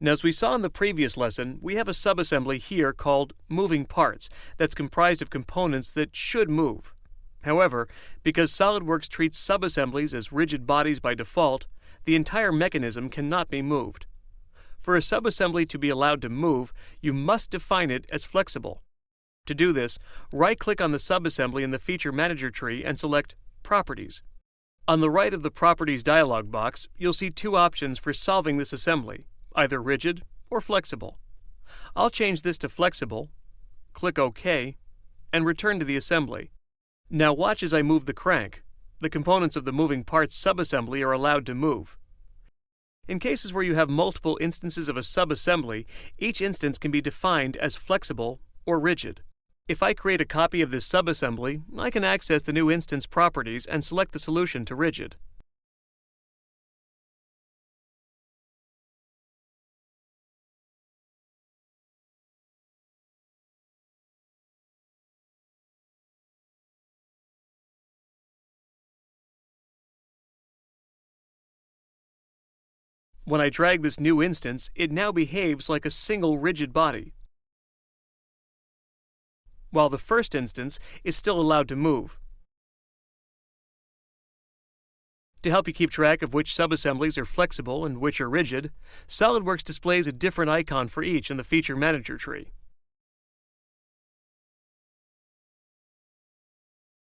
Now, as we saw in the previous lesson, we have a subassembly here called moving parts that's comprised of components that should move. However, because SOLIDWORKS treats subassemblies as rigid bodies by default, the entire mechanism cannot be moved. For a subassembly to be allowed to move, you must define it as flexible. To do this, right-click on the subassembly in the Feature Manager tree and select Properties. On the right of the Properties dialog box, you'll see two options for solving this assembly, either rigid or flexible. I'll change this to flexible, click OK, and return to the assembly. Now watch as I move the crank. The components of the moving parts subassembly are allowed to move. In cases where you have multiple instances of a subassembly, each instance can be defined as flexible or rigid. If I create a copy of this subassembly, I can access the new instance properties and select the solution to rigid. When I drag this new instance, it now behaves like a single rigid body, while the first instance is still allowed to move. To help you keep track of which subassemblies are flexible and which are rigid, SOLIDWORKS displays a different icon for each in the Feature Manager tree.